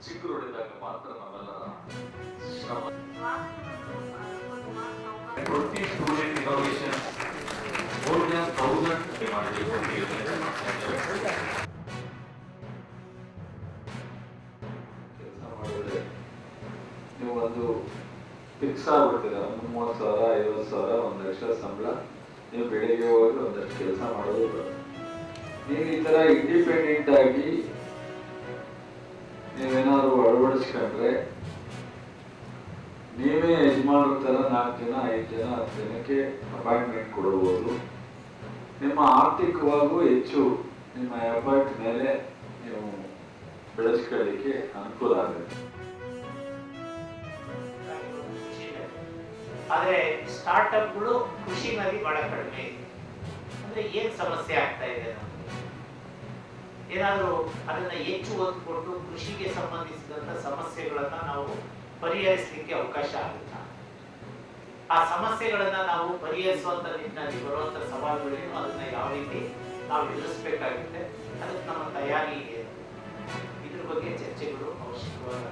ಚಿಗುರೊಡೆದಾಗ ಮಾತ್ರ ನಾವೆಲ್ಲರ ಶ್ರಮ student innovation more than 1,000 ಮಾಡಬೇಕು ಅಂತ ಕೆಲಸ ಮಾಡಿದ್ರೆ ನೀವು ಒಂದು ಫಿಕ್ಸ್ ಆಗ್ಬಿಡ್ತೀರ. 30,000 50,000 1 ಲಕ್ಷ ಸಂಬಳ, ನೀವು ಬೆಳಿಗ್ಗೆ ಹೋಗಿ ಒಂದಷ್ಟು ಕೆಲಸ ಮಾಡೋದು. ನೀವು ಈ ತರ ಇಂಡಿಪೆಂಡೆಂಟ್ ಆಗಿ ನೀವೇನಾದ್ರು ಅಳವಡಿಸ್ಕೊಂಡ್ರೆ ನೀವೇ ಯಜಮಾನರ ತರ 4 ಜನ 5 ಜನ 10 ಜನಕ್ಕೆ ಅಪಾಯಿಂಟ್ಮೆಂಟ್ ಕೊಡಬಹುದು. ನಿಮ್ಮ ಆರ್ಥಿಕವಾಗೂ ಹೆಚ್ಚು ನಿಮ್ಮ ಎಫರ್ಟ್ ಮೇಲೆ ನೀವು ಬೆಳೆಸ್ಕೊಳ್ಳಿಕ್ಕೆ ಅನುಕೂಲ ಆಗುತ್ತೆ. ಆದ್ರೆ ಸ್ಟಾರ್ಟ್ಅಪ್ಗಳು ಕೃಷಿನಲ್ಲಿ ಬಹಳ ಕಡಿಮೆ. ಅಂದ್ರೆ ಏನ್ ಸಮಸ್ಯೆ ಆಗ್ತಾ ಇದೆ, ಏನಾದ್ರೂ ಅದನ್ನ ಹೆಚ್ಚು ಒತ್ತು ಕೊಟ್ಟು ಕೃಷಿಗೆ ಸಂಬಂಧಿಸಿದಂತ ಸಮಸ್ಯೆಗಳನ್ನ ನಾವು ಪರಿಹರಿಸಲಿಕ್ಕೆ ಅವಕಾಶ ಆಗುತ್ತಾ? ಆ ಸಮಸ್ಯೆಗಳನ್ನ ನಾವು ಪರಿಹರಿಸುವಂತ ನಿಟ್ಟಿನಲ್ಲಿ ಬರುವಂತ ಸವಾಲುಗಳೇನು, ಅದನ್ನ ಯಾವ ರೀತಿ ನಾವು ಎದುರಿಸಬೇಕಾಗುತ್ತೆ, ಅದಕ್ಕೆ ನಮ್ಮ ತಯಾರಿ ಇದೆ, ಇದ್ರ ಬಗ್ಗೆ ಚರ್ಚೆಗಳು ಅವಶ್ಯಕವಾಗಿ.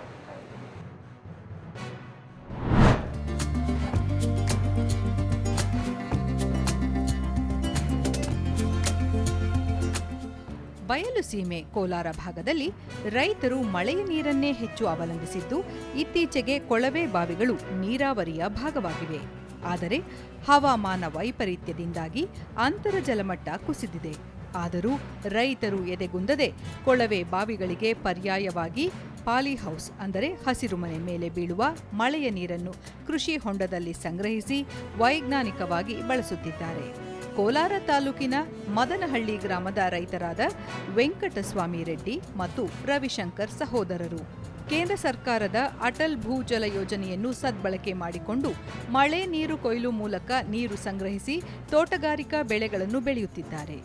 ಬಯಲು ಸೀಮೆ ಕೋಲಾರ ಭಾಗದಲ್ಲಿ ರೈತರು ಮಳೆಯ ನೀರನ್ನೇ ಹೆಚ್ಚು ಅವಲಂಬಿಸಿದ್ದು, ಇತ್ತೀಚೆಗೆ ಕೊಳವೆ ಬಾವಿಗಳು ನೀರಾವರಿಯ ಭಾಗವಾಗಿವೆ. ಆದರೆ ಹವಾಮಾನ ವೈಪರೀತ್ಯದಿಂದಾಗಿ ಅಂತರ್ಜಲ ಮಟ್ಟ ಕುಸಿದಿದೆ. ಆದರೂ ರೈತರು ಎದೆಗುಂದದೆ ಕೊಳವೆ ಬಾವಿಗಳಿಗೆ ಪರ್ಯಾಯವಾಗಿ ಪಾಲಿಹೌಸ್ ಅಂದರೆ ಹಸಿರುಮನೆ ಮೇಲೆ ಬೀಳುವ ಮಳೆಯ ನೀರನ್ನು ಕೃಷಿ ಹೊಂಡದಲ್ಲಿ ಸಂಗ್ರಹಿಸಿ ವೈಜ್ಞಾನಿಕವಾಗಿ ಬಳಸುತ್ತಿದ್ದಾರೆ. ಕೋಲಾರ ತಾಲೂಕಿನ ಮದನಹಳ್ಳಿ ಗ್ರಾಮದ ರೈತರಾದ ವೆಂಕಟಸ್ವಾಮಿ ರೆಡ್ಡಿ ಮತ್ತು ರವಿಶಂಕರ್ ಸಹೋದರರು ಕೇಂದ್ರ ಸರ್ಕಾರದ ಅಟಲ್ ಭೂಜಲ ಯೋಜನೆಯನ್ನು ಸದ್ಬಳಕೆ ಮಾಡಿಕೊಂಡು ಮಳೆ ನೀರು ಕೊಯ್ಲು ಮೂಲಕ ನೀರು ಸಂಗ್ರಹಿಸಿ ತೋಟಗಾರಿಕಾ ಬೆಳೆಗಳನ್ನು ಬೆಳೆಯುತ್ತಿದ್ದಾರೆ.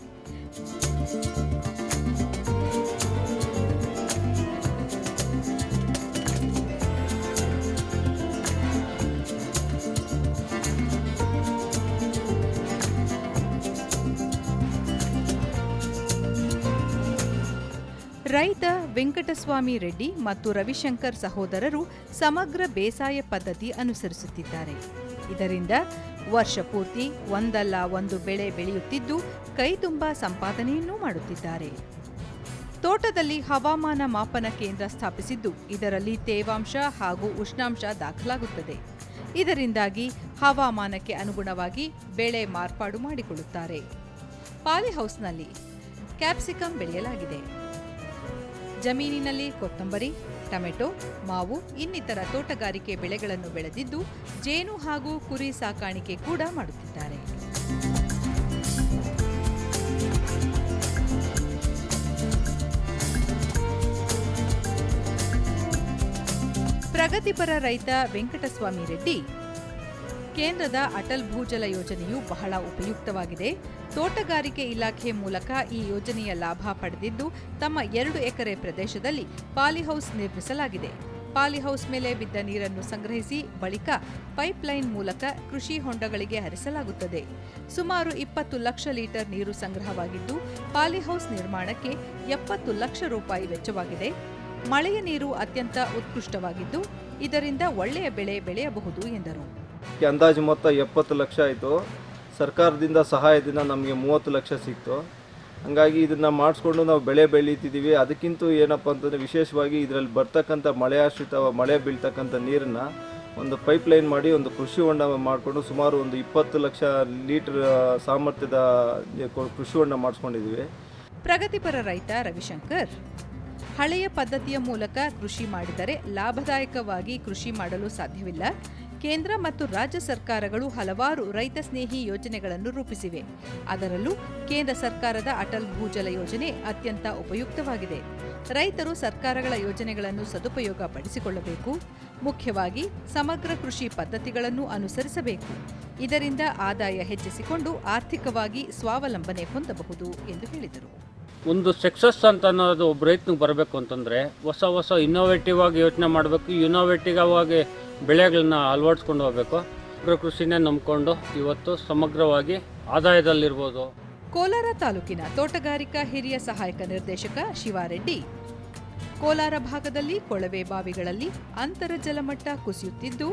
ರೈತ ವೆಂಕಟಸ್ವಾಮಿ ರೆಡ್ಡಿ ಮತ್ತು ರವಿಶಂಕರ್ ಸಹೋದರರು ಸಮಗ್ರ ಬೇಸಾಯ ಪದ್ಧತಿ ಅನುಸರಿಸುತ್ತಿದ್ದಾರೆ. ಇದರಿಂದ ವರ್ಷ ಪೂರ್ತಿ ಒಂದಲ್ಲ ಒಂದು ಬೆಳೆ ಬೆಳೆಯುತ್ತಿದ್ದು ಕೈತುಂಬಾ ಸಂಪಾದನೆಯನ್ನೂ ಮಾಡುತ್ತಿದ್ದಾರೆ. ತೋಟದಲ್ಲಿ ಹವಾಮಾನ ಮಾಪನ ಕೇಂದ್ರ ಸ್ಥಾಪಿಸಿದ್ದು ಇದರಲ್ಲಿ ತೇವಾಂಶ ಹಾಗೂ ಉಷ್ಣಾಂಶ ದಾಖಲಾಗುತ್ತದೆ. ಇದರಿಂದಾಗಿ ಹವಾಮಾನಕ್ಕೆ ಅನುಗುಣವಾಗಿ ಬೆಳೆ ಮಾರ್ಪಾಡು ಮಾಡಿಕೊಳ್ಳುತ್ತಾರೆ. ಪಾಲಿಹೌಸ್ನಲ್ಲಿ ಕ್ಯಾಪ್ಸಿಕಂ ಬೆಳೆಯಲಾಗಿದೆ. ಜಮೀನಿನಲ್ಲಿ ಕೊತ್ತಂಬರಿ, ಟೊಮೆಟೊ, ಮಾವು ಇನ್ನಿತರ ತೋಟಗಾರಿಕೆ ಬೆಳೆಗಳನ್ನು ಬೆಳೆದಿದ್ದು ಜೇನು ಹಾಗೂ ಕುರಿ ಸಾಕಾಣಿಕೆ ಕೂಡ ಮಾಡುತ್ತಿದ್ದಾರೆ. ಪ್ರಗತಿಪರ ರೈತ ವೆಂಕಟಸ್ವಾಮಿ ರೆಡ್ಡಿ, ಕೇಂದ್ರದ ಅಟಲ್ ಭೂಜಲ ಯೋಜನೆಯು ಬಹಳ ಉಪಯುಕ್ತವಾಗಿದೆ. ತೋಟಗಾರಿಕೆ ಇಲಾಖೆ ಮೂಲಕ ಈ ಯೋಜನೆಯ ಲಾಭ ಪಡೆದಿದ್ದು ತಮ್ಮ 2 ಎಕರೆ ಪ್ರದೇಶದಲ್ಲಿ ಪಾಲಿಹೌಸ್ ನಿರ್ಮಿಸಲಾಗಿದೆ. ಪಾಲಿಹೌಸ್ ಮೇಲೆ ಬಿದ್ದ ನೀರನ್ನು ಸಂಗ್ರಹಿಸಿ ಬಳಿಕ ಪೈಪ್ಲೈನ್ ಮೂಲಕ ಕೃಷಿ ಹೊಂಡಗಳಿಗೆ ಹರಿಸಲಾಗುತ್ತದೆ. ಸುಮಾರು 20 ಲಕ್ಷ ಲೀಟರ್ ನೀರು ಸಂಗ್ರಹವಾಗಿದ್ದು ಪಾಲಿಹೌಸ್ ನಿರ್ಮಾಣಕ್ಕೆ 70 ಲಕ್ಷ ರೂಪಾಯಿ ವೆಚ್ಚವಾಗಿದೆ. ಮಳೆಯ ನೀರು ಅತ್ಯಂತ ಉತ್ಕೃಷ್ಟವಾಗಿದ್ದು ಇದರಿಂದ ಒಳ್ಳೆಯ ಬೆಳೆ ಬೆಳೆಯಬಹುದು ಎಂದರು. ಅಂದಾಜು ಮೊತ್ತ 70 ಲಕ್ಷ ಆಯಿತು. ಸರ್ಕಾರದಿಂದ ಸಹಾಯದಿಂದ ನಮಗೆ 30 ಲಕ್ಷ ಸಿಕ್ತು. ಹಾಗಾಗಿ ಇದನ್ನು ಮಾಡಿಸ್ಕೊಂಡು ನಾವು ಬೆಳೆ ಬೆಳೀತಿದ್ದೀವಿ. ಅದಕ್ಕಿಂತ ಏನಪ್ಪ ಅಂತಂದರೆ ವಿಶೇಷವಾಗಿ ಇದರಲ್ಲಿ ಬರ್ತಕ್ಕಂಥ ಮಳೆ ಬೀಳ್ತಕ್ಕಂಥ ನೀರನ್ನು ಒಂದು ಪೈಪ್ಲೈನ್ ಮಾಡಿ ಒಂದು ಕೃಷಿ ಹೊಂಡ ಮಾಡಿಕೊಂಡು ಸುಮಾರು ಒಂದು 20 ಲಕ್ಷ ಲೀಟರ್ ಸಾಮರ್ಥ್ಯದ ಕೃಷಿ ಹೊಂಡ ಮಾಡಿಸ್ಕೊಂಡಿದ್ದೀವಿ. ಪ್ರಗತಿಪರ ರೈತ ರವಿಶಂಕರ್, ಹಳೆಯ ಪದ್ಧತಿಯ ಮೂಲಕ ಕೃಷಿ ಮಾಡಿದರೆ ಲಾಭದಾಯಕವಾಗಿ ಕೃಷಿ ಮಾಡಲು ಸಾಧ್ಯವಿಲ್ಲ. ಕೇಂದ್ರ ಮತ್ತು ರಾಜ್ಯ ಸರ್ಕಾರಗಳು ಹಲವಾರು ರೈತ ಸ್ನೇಹಿ ಯೋಜನೆಗಳನ್ನು ರೂಪಿಸಿವೆ. ಅದರಲ್ಲೂ ಕೇಂದ್ರ ಸರ್ಕಾರದ ಅಟಲ್ ಭೂಜಲ ಯೋಜನೆ ಅತ್ಯಂತ ಉಪಯುಕ್ತವಾಗಿದೆ. ರೈತರು ಸರ್ಕಾರಗಳ ಯೋಜನೆಗಳನ್ನು ಸದುಪಯೋಗ ಪಡಿಸಿಕೊಳ್ಳಬೇಕು. ಮುಖ್ಯವಾಗಿ ಸಮಗ್ರ ಕೃಷಿ ಪದ್ಧತಿಗಳನ್ನು ಅನುಸರಿಸಬೇಕು. ಇದರಿಂದ ಆದಾಯ ಹೆಚ್ಚಿಸಿಕೊಂಡು ಆರ್ಥಿಕವಾಗಿ ಸ್ವಾವಲಂಬನೆ ಹೊಂದಬಹುದು ಎಂದು ಹೇಳಿದರು. ಒಂದು ಸಕ್ಸಸ್ ಅಂತ ಅನ್ನೋದು ಒಬ್ಬ ರೈತನಿಗೆ ಬರಬೇಕು ಅಂತಂದರೆ ಹೊಸ ಇನ್ನೋವೇಟಿವ್ ಆಗಿ ಯೋಚನೆ ಮಾಡಬೇಕು. ಇನ್ನೋವೇಟಿವ್ ಆಗಿ ಬೆಳೆಗಳನ್ನ ಅಳವಡಿಸ್ಕೊಂಡು ಹೋಗಬೇಕು. ಕೃಷಿನೇ ನಂಬಿಕೊಂಡು ಇವತ್ತು ಸಮಗ್ರವಾಗಿ ಆದಾಯದಲ್ಲಿರ್ಬೋದು. ಕೋಲಾರ ತಾಲೂಕಿನ ತೋಟಗಾರಿಕಾ ಹಿರಿಯ ಸಹಾಯಕ ನಿರ್ದೇಶಕ ಶಿವಾರೆಡ್ಡಿ, ಕೋಲಾರ ಭಾಗದಲ್ಲಿ ಕೊಳವೆ ಬಾವಿಗಳಲ್ಲಿ ಅಂತರ್ಜಲ ಮಟ್ಟ ಕುಸಿಯುತ್ತಿದ್ದು,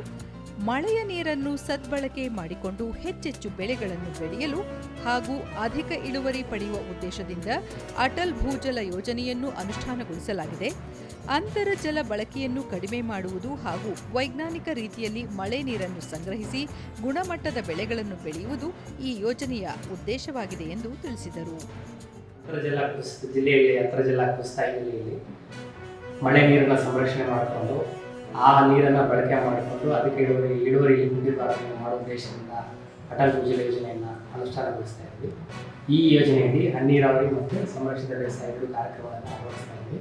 ಮಳೆಯ ನೀರನ್ನು ಸದ್ಬಳಕೆ ಮಾಡಿಕೊಂಡು ಹೆಚ್ಚೆಚ್ಚು ಬೆಳೆಗಳನ್ನು ಬೆಳೆಯಲು ಹಾಗೂ ಅಧಿಕ ಇಳುವರಿ ಪಡೆಯುವ ಉದ್ದೇಶದಿಂದ ಅಟಲ್ ಭೂಜಲ ಯೋಜನೆಯನ್ನು ಅನುಷ್ಠಾನಗೊಳಿಸಲಾಗಿದೆ. ಅಂತರ್ಜಲ ಬಳಕೆಯನ್ನು ಕಡಿಮೆ ಮಾಡುವುದು ಹಾಗೂ ವೈಜ್ಞಾನಿಕ ರೀತಿಯಲ್ಲಿ ಮಳೆ ನೀರನ್ನು ಸಂಗ್ರಹಿಸಿ ಗುಣಮಟ್ಟದ ಬೆಳೆಗಳನ್ನು ಬೆಳೆಯುವುದು ಈ ಯೋಜನೆಯ ಉದ್ದೇಶವಾಗಿದೆ ಎಂದು ತಿಳಿಸಿದರು. ಜಿಲ್ಲೆಯಲ್ಲಿ ಅಂತರ್ಜಲ ಕುಸಿತ ಹಿನ್ನೆಲೆಯಲ್ಲಿ ಮಳೆ ನೀರನ್ನು ಸಂರಕ್ಷಣೆ ಮಾಡಿಕೊಂಡು ಆ ನೀರನ್ನು ಬಳಕೆ ಮಾಡಿಕೊಂಡು ಅದಕ್ಕೆ ಇಳುವರಿ ಮುಂದಿನ ಮಾಡುವ ಉದ್ದೇಶದಿಂದ ಅಟಲ್ ಭೂಜಲ ಯೋಜನೆಯನ್ನು ಅನುಷ್ಠಾನಗೊಳಿಸ್ತಾ ಇದ್ವಿ. ಈ ಯೋಜನೆಯಲ್ಲಿ ಹನ್ನೀರಾವರಿ ಮತ್ತು ಸಂರಕ್ಷಿತ ಬೇಸಾಯ ಕಾರ್ಯಕ್ರಮಗಳನ್ನು ಅಳವಡಿಸ್ತಾ ಇದ್ವಿ.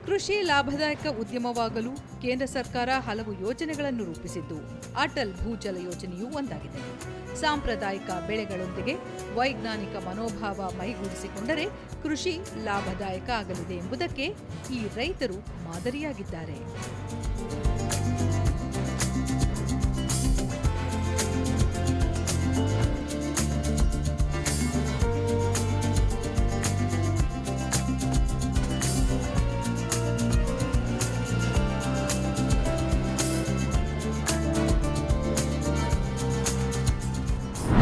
ಕೃಷಿ ಲಾಭದಾಯಕ ಉದ್ಯಮವಾಗಲು ಕೇಂದ್ರ ಸರ್ಕಾರ ಹಲವು ಯೋಜನೆಗಳನ್ನು ರೂಪಿಸಿದ್ದು, ಅಟಲ್ ಭೂಜಲ ಯೋಜನೆಯೂ ಒಂದಾಗಿದೆ. ಸಾಂಪ್ರದಾಯಿಕ ಬೆಳೆಗಳೊಂದಿಗೆ ವೈಜ್ಞಾನಿಕ ಮನೋಭಾವ ಮೈಗೂಡಿಸಿಕೊಂಡರೆ ಕೃಷಿ ಲಾಭದಾಯಕ ಆಗಲಿದೆ ಎಂಬುದಕ್ಕೆ ಈ ರೈತರು ಮಾದರಿಯಾಗಿದ್ದಾರೆ.